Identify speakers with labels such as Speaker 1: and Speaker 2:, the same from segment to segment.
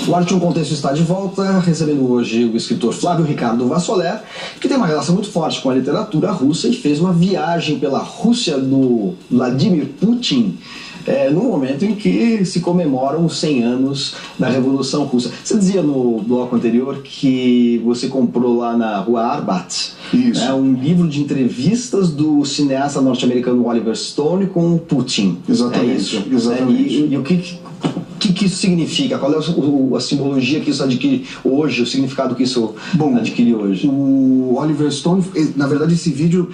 Speaker 1: O Arte um Contexto está de volta, recebendo hoje o escritor Flávio Ricardo Vassoler, que tem uma relação muito forte com a literatura russa e fez uma viagem pela Rússia do Vladimir Putin, no momento em que se comemoram os 100 anos da Revolução Russa. Você dizia no bloco anterior que você comprou lá na rua Arbat um livro de entrevistas do cineasta norte-americano Oliver Stone com o Putin.
Speaker 2: Exatamente.
Speaker 1: É isso?
Speaker 2: Exatamente.
Speaker 1: E o que isso significa? Qual é a simbologia que isso adquire hoje, o significado que isso adquire hoje?
Speaker 2: O Oliver Stone, na verdade, esse vídeo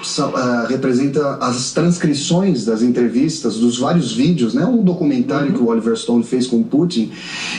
Speaker 2: representa as transcrições das entrevistas, dos vários vídeos, né? Um documentário que o Oliver Stone fez com o Putin.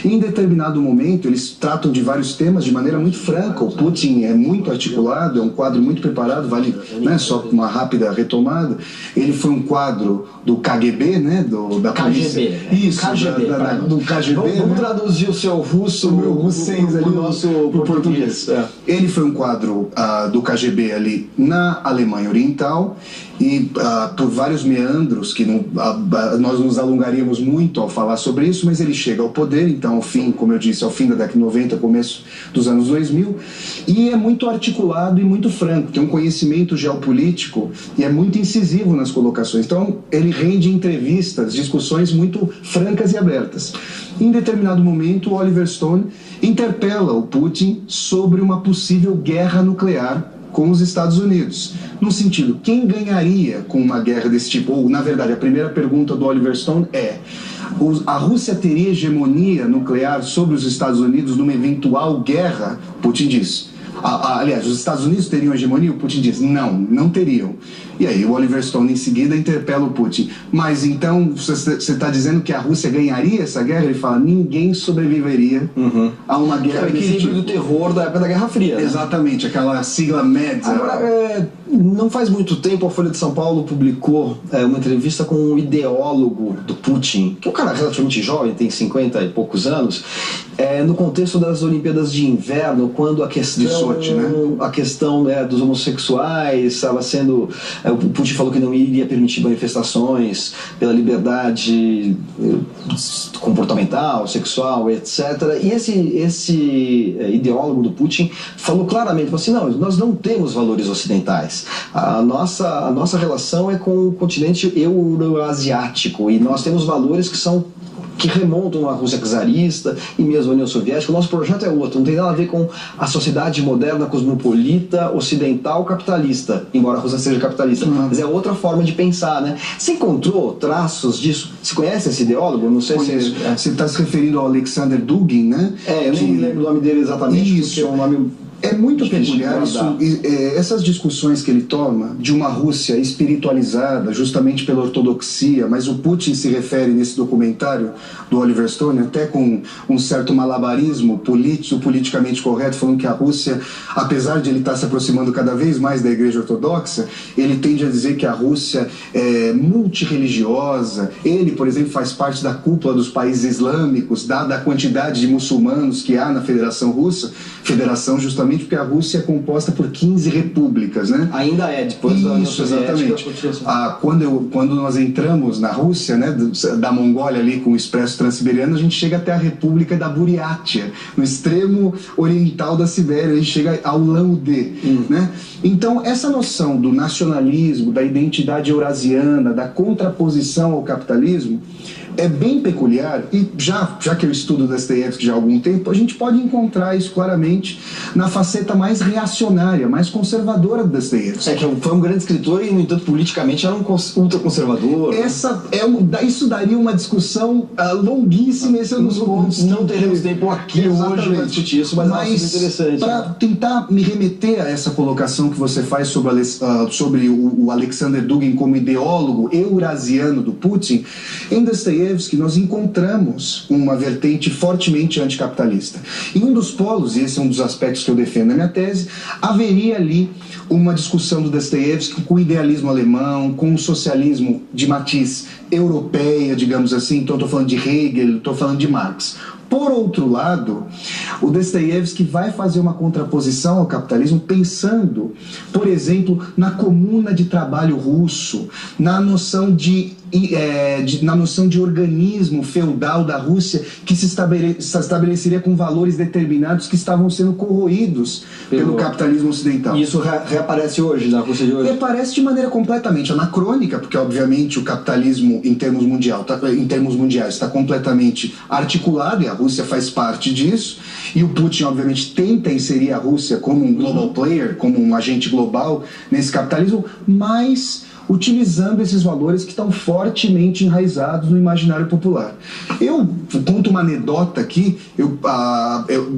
Speaker 2: E em determinado momento, eles tratam de vários temas de maneira muito franca. O Putin é muito articulado, é um quadro muito preparado, vale só uma rápida retomada. Ele foi um quadro do KGB, né? Da polícia.
Speaker 1: Isso, KGB,
Speaker 2: do KGB.
Speaker 1: Vamos traduzir o seu russo,
Speaker 2: o meu russês ali,
Speaker 1: o nosso português.
Speaker 2: Ele foi um quadro do KGB ali na Alemanha Oriental e por vários meandros que nós nos alongaríamos muito ao falar sobre isso, mas ele chega ao poder, então ao fim, como eu disse, ao fim da década de 90, começo dos anos 2000, e é muito articulado e muito franco, tem um conhecimento geopolítico e é muito incisivo nas colocações. Então ele rende entrevistas, discussões muito francas e abertas. Em determinado momento, o Oliver Stone interpela o Putin sobre uma possível guerra nuclear com os Estados Unidos. No sentido, quem ganharia com uma guerra desse tipo? Ou, na verdade, a primeira pergunta do Oliver Stone é: a Rússia teria hegemonia nuclear sobre os Estados Unidos numa eventual guerra? Putin diz. Aliás, os Estados Unidos teriam hegemonia? O Putin diz, não teriam. E aí o Oliver Stone em seguida interpela o Putin. Mas então você está dizendo que a Rússia ganharia essa guerra? Ele fala, ninguém sobreviveria a uma guerra desse tipo.
Speaker 1: É o equilíbrio do terror da época da Guerra Fria, né?
Speaker 2: Exatamente, aquela sigla MEDS.
Speaker 1: Agora, não faz muito tempo a Folha de São Paulo publicou uma entrevista com um ideólogo do Putin, que é um cara relativamente jovem, tem 50 e poucos anos, no contexto das Olimpíadas de Inverno, quando a questão,
Speaker 2: Sochi, né?
Speaker 1: a questão dos homossexuais estava sendo... O Putin falou que não iria permitir manifestações pela liberdade comportamental, sexual, etc. E esse ideólogo do Putin falou claramente, falou assim, não, nós não temos valores ocidentais. A nossa relação é com o continente euroasiático e nós temos valores que remontam à Rússia czarista e mesmo à União Soviética. O nosso projeto é outro, não tem nada a ver com a sociedade moderna, cosmopolita, ocidental, capitalista, embora a Rússia seja capitalista, mas é outra forma de pensar, né? Você encontrou traços disso? Você conhece esse ideólogo? Não sei se...
Speaker 2: Você está se referindo ao Alexander Dugin, né?
Speaker 1: Eu nem lembro o nome dele exatamente,
Speaker 2: Isso.
Speaker 1: porque é um nome...
Speaker 2: É muito peculiar essas discussões que ele toma de uma Rússia espiritualizada justamente pela ortodoxia, mas o Putin se refere nesse documentário do Oliver Stone até com um certo malabarismo politicamente correto, falando que a Rússia, apesar de ele estar se aproximando cada vez mais da Igreja Ortodoxa, ele tende a dizer que a Rússia é multirreligiosa. Ele, por exemplo, faz parte da cúpula dos países islâmicos, dada a quantidade de muçulmanos que há na Federação Russa, federação justamente porque a Rússia é composta por 15 repúblicas, né?
Speaker 1: Ainda depois da União Soviética.
Speaker 2: Exatamente. Quando nós entramos na Rússia, né, da Mongólia ali com o Expresso Transiberiano, a gente chega até a República da Buriátia, no extremo oriental da Sibéria, a gente chega ao Ulan-Ude, né? Então, essa noção do nacionalismo, da identidade eurasiana, da contraposição ao capitalismo, é bem peculiar, e já que eu estudo Dostoiévski já há algum tempo, a gente pode encontrar isso claramente na faceta mais reacionária, mais conservadora do Dostoiévski.
Speaker 1: Que foi um grande escritor e, no entanto, politicamente era um ultraconservador.
Speaker 2: Isso daria uma discussão longuíssima, esse é um dos pontos.
Speaker 1: Não teremos tempo aqui hoje para discutir isso, mas é muito interessante.
Speaker 2: Para tentar me remeter a essa colocação que você faz sobre o Alexander Dugin como ideólogo eurasiano do Putin, em Dostoiévski nós encontramos uma vertente fortemente anticapitalista. Em um dos polos, e esse é um dos aspectos que eu defendo na minha tese, haveria ali uma discussão do Dostoiévski com o idealismo alemão, com o socialismo de matiz europeia, digamos assim. Então estou falando de Hegel, estou falando de Marx. Por outro lado, o Dostoiévski vai fazer uma contraposição ao capitalismo pensando, por exemplo, na comuna de trabalho russo, na noção de organismo feudal da Rússia que se estabeleceria com valores determinados que estavam sendo corroídos pelo capitalismo ocidental.
Speaker 1: E isso reaparece hoje, na Rússia de hoje?
Speaker 2: Reaparece de maneira completamente anacrônica, porque obviamente o capitalismo em termos mundiais está completamente articulado e a Rússia faz parte disso, e o Putin obviamente tenta inserir a Rússia como um global player, como um agente global nesse capitalismo, mas utilizando esses valores que estão fortemente enraizados no imaginário popular. Eu conto uma anedota aqui.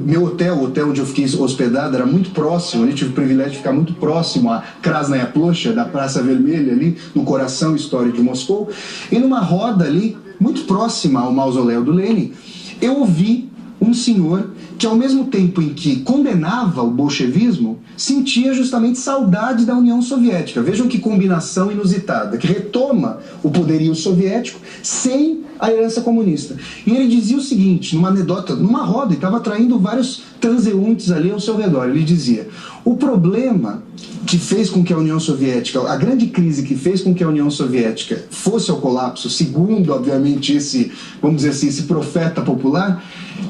Speaker 2: Meu hotel, o hotel onde eu fiquei hospedado, era muito próximo, eu tive o privilégio de ficar muito próximo à Krasnaya Plosha, da Praça Vermelha, ali no coração histórico de Moscou, e numa roda ali, muito próxima ao mausoléu do Lenin, eu ouvi um senhor que, ao mesmo tempo em que condenava o bolchevismo, sentia justamente saudade da União Soviética. Vejam que combinação inusitada, que retoma o poderio soviético sem a herança comunista. E ele dizia o seguinte, numa anedota, numa roda, e estava atraindo vários transeuntes ali ao seu redor. Ele dizia: o problema que fez com que a União Soviética, a grande crise que fez com que a União Soviética fosse ao colapso, segundo, obviamente, esse, vamos dizer assim, esse profeta popular,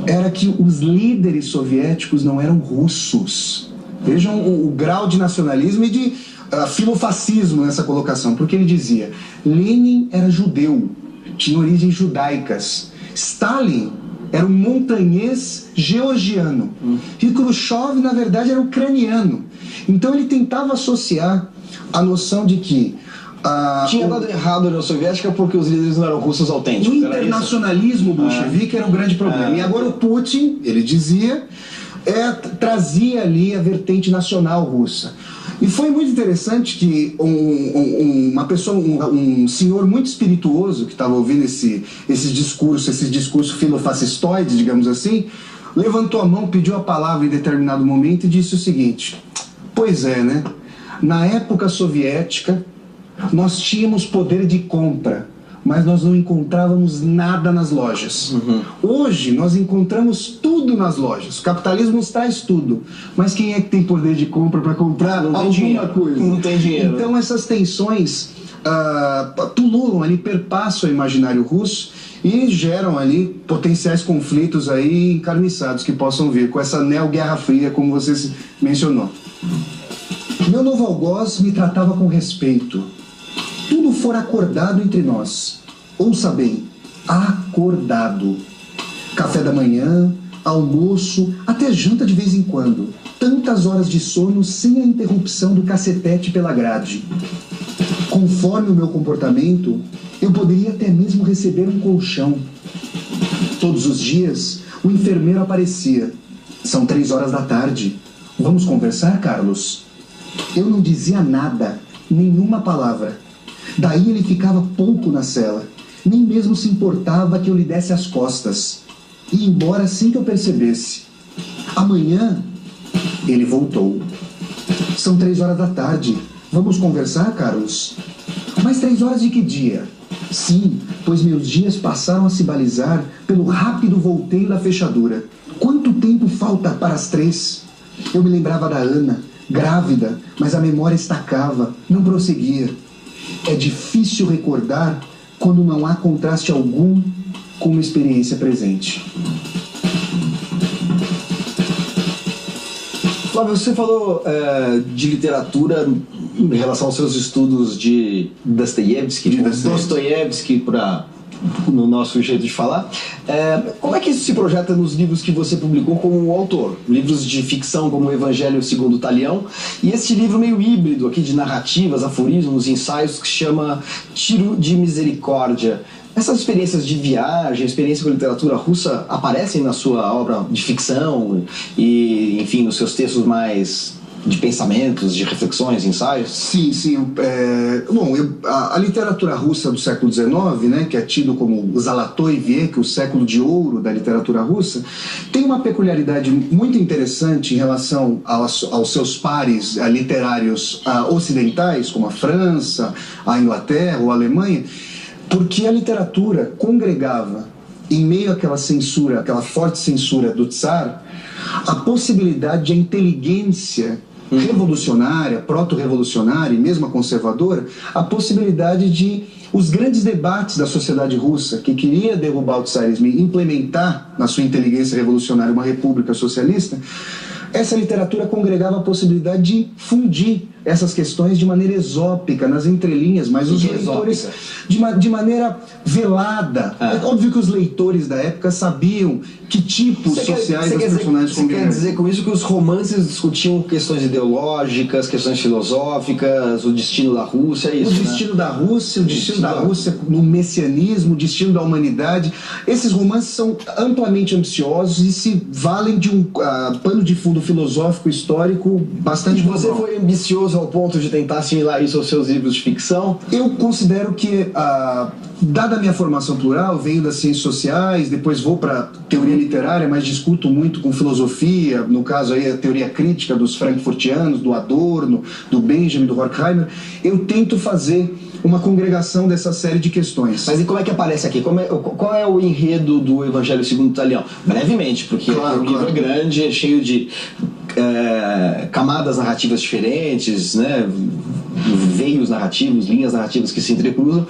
Speaker 2: era que os líderes soviéticos não eram russos. Vejam o grau de nacionalismo e de filofascismo nessa colocação, porque ele dizia: Lenin era judeu, tinha origens judaicas, Stalin era um montanhês georgiano, e Khrushchev, na verdade, era ucraniano. Então ele tentava associar a noção de que
Speaker 1: tinha dado errado a União Soviética porque os líderes não eram russos autênticos.
Speaker 2: O internacionalismo bolchevique era um grande problema. E agora o Putin, ele dizia, trazia ali a vertente nacional russa. E foi muito interessante que um senhor muito espirituoso que estava ouvindo esse discurso filofascistoide, digamos assim, levantou a mão, pediu a palavra em determinado momento e disse o seguinte: pois é, né? Na época soviética, nós tínhamos poder de compra, mas nós não encontrávamos nada nas lojas. Hoje, nós encontramos tudo nas lojas. O capitalismo nos traz tudo. Mas quem é que tem poder de compra para comprar alguma coisa?
Speaker 1: Não tem dinheiro.
Speaker 2: Então, essas tensões pululam ali, perpassam o imaginário russo e geram ali potenciais conflitos aí encarniçados que possam vir com essa neo-guerra fria, como você mencionou. Meu novo algoz me tratava com respeito. Tudo fora acordado entre nós. Ouça bem, acordado. Café da manhã, almoço, até janta de vez em quando. Tantas horas de sono sem a interrupção do cacetete pela grade. Conforme o meu comportamento, eu poderia até mesmo receber um colchão. Todos os dias, o enfermeiro aparecia. São 3 horas da tarde. Vamos conversar, Carlos? Eu não dizia nada, nenhuma palavra. Daí ele ficava pouco na cela. Nem mesmo se importava que eu lhe desse as costas. E embora sem que eu percebesse. Amanhã, ele voltou. São 3 horas da tarde. Vamos conversar, Carlos? Mas 3 horas de que dia? Sim, pois meus dias passaram a se balizar pelo rápido volteio da fechadura. Quanto tempo falta para as 3? Eu me lembrava da Ana, grávida, mas a memória estacava, não prosseguia. É difícil recordar quando não há contraste algum com uma experiência presente.
Speaker 1: Flávio, você falou de literatura em relação aos seus estudos de Dostoiévski, no nosso jeito de falar. Como é que isso se projeta nos livros que você publicou como autor? Livros de ficção como o Evangelho segundo Talião, e esse livro meio híbrido aqui de narrativas, aforismos, ensaios, que chama Tiro de Misericórdia. Essas experiências de viagem, experiência com literatura russa aparecem na sua obra de ficção e, enfim, nos seus textos mais de pensamentos, de reflexões, ensaios?
Speaker 2: Sim, sim. A literatura russa do século XIX, né, que é tido como o Zolotoy Vek, o século de ouro da literatura russa, tem uma peculiaridade muito interessante em relação aos seus pares literários ocidentais, como a França, a Inglaterra ou a Alemanha, porque a literatura congregava em meio àquela censura, aquela forte censura do Tsar, a possibilidade de a inteligência revolucionária, proto-revolucionária e mesmo a conservadora, a possibilidade de os grandes debates da sociedade russa, que queria derrubar o tsarismo e implementar na sua inteligência revolucionária uma república socialista, essa literatura congregava a possibilidade de fundir essas questões de maneira exópica, nas entrelinhas, mas os leitores de maneira velada. É óbvio que os leitores da época sabiam que tipos sociais os personagens congregavam. Você
Speaker 1: quer dizer com isso que os romances discutiam questões ideológicas, questões filosóficas, o destino da Rússia, é isso,
Speaker 2: o destino da Rússia, o destino da Rússia no messianismo, o destino da humanidade. Esses romances são amplamente ambiciosos e se valem de um pano de fundo filosófico histórico bastante global.
Speaker 1: Você foi ambicioso ao ponto de tentar assimilar isso aos seus livros de ficção?
Speaker 2: Eu considero que, dada a minha formação plural, venho das ciências sociais, depois vou para teoria literária, mas discuto muito com filosofia, no caso aí a teoria crítica dos frankfurtianos, do Adorno, do Benjamin, do Horkheimer. Eu tento fazer uma congregação dessa série de questões.
Speaker 1: Mas e como é que aparece aqui? Qual é o enredo do Evangelho segundo o Talião? Brevemente, porque o livro é grande, é cheio de camadas narrativas diferentes, né? Veios narrativos, linhas narrativas que se entrecruzam.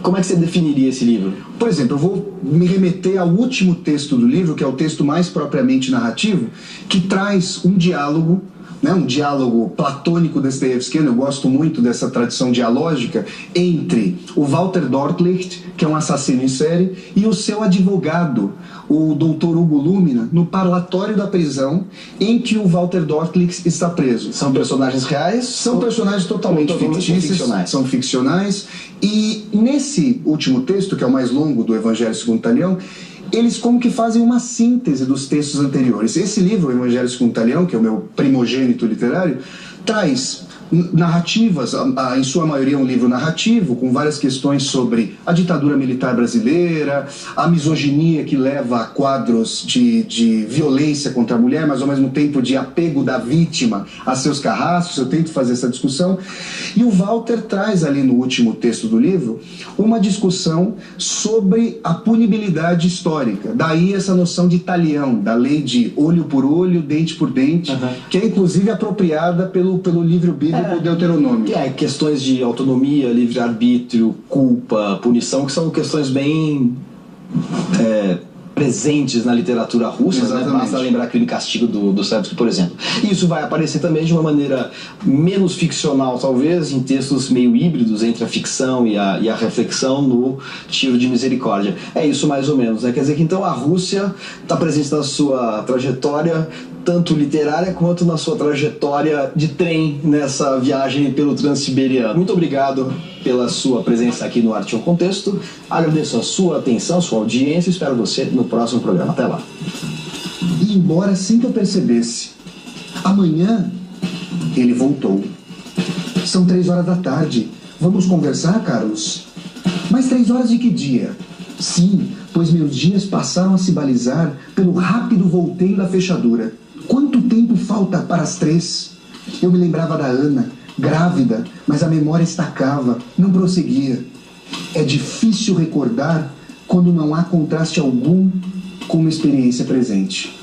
Speaker 1: Como é que você definiria esse livro?
Speaker 2: Por exemplo, eu vou me remeter ao último texto do livro, que é o texto mais propriamente narrativo, que traz um diálogo, né, um diálogo platônico dostoiévskiano. Eu gosto muito dessa tradição dialógica entre o Walter Dortlicht, que é um assassino em série, e o seu advogado, o Dr. Hugo Lumina, no parlatório da prisão em que o Walter Dortlicht está preso.
Speaker 1: São personagens reais?
Speaker 2: São personagens totalmente fictícios, são ficcionais. E nesse último texto, que é o mais longo do Evangelho segundo o Talião, eles como que fazem uma síntese dos textos anteriores. Esse livro, o Evangelho segundo o Talião, que é o meu primogênito literário, traz narrativas, em sua maioria um livro narrativo, com várias questões sobre a ditadura militar brasileira, a misoginia que leva a quadros de violência contra a mulher, mas ao mesmo tempo de apego da vítima a seus carrascos. Eu tento fazer essa discussão. E o Walter traz ali no último texto do livro uma discussão sobre a punibilidade histórica. Daí essa noção de talião, da lei de olho por olho, dente por dente, que é inclusive apropriada pelo livro bíblico Deuteronômio.
Speaker 1: Questões de autonomia, livre-arbítrio, culpa, punição, que são questões bem presentes na literatura russa, né? Basta lembrar Crime e Castigo do Dostoiévski, por exemplo. E isso vai aparecer também de uma maneira menos ficcional, talvez, em textos meio híbridos entre a ficção e a reflexão no Tiro de Misericórdia. É isso mais ou menos, né? Quer dizer que então a Rússia está presente na sua trajetória tanto literária quanto na sua trajetória de trem nessa viagem pelo Transiberiano. Muito obrigado pela sua presença aqui no Arte e o Contexto. Agradeço a sua atenção, sua audiência e espero você no próximo programa. Até lá.
Speaker 2: E embora assim que eu percebesse, amanhã ele voltou. São 3 horas da tarde. Vamos conversar, Carlos? Mas 3 horas de que dia? Sim, pois meus dias passaram a se balizar pelo rápido volteio da fechadura. Quanto tempo falta para as 3? Eu me lembrava da Ana, grávida, mas a memória estacava, não prosseguia. É difícil recordar quando não há contraste algum com uma experiência presente.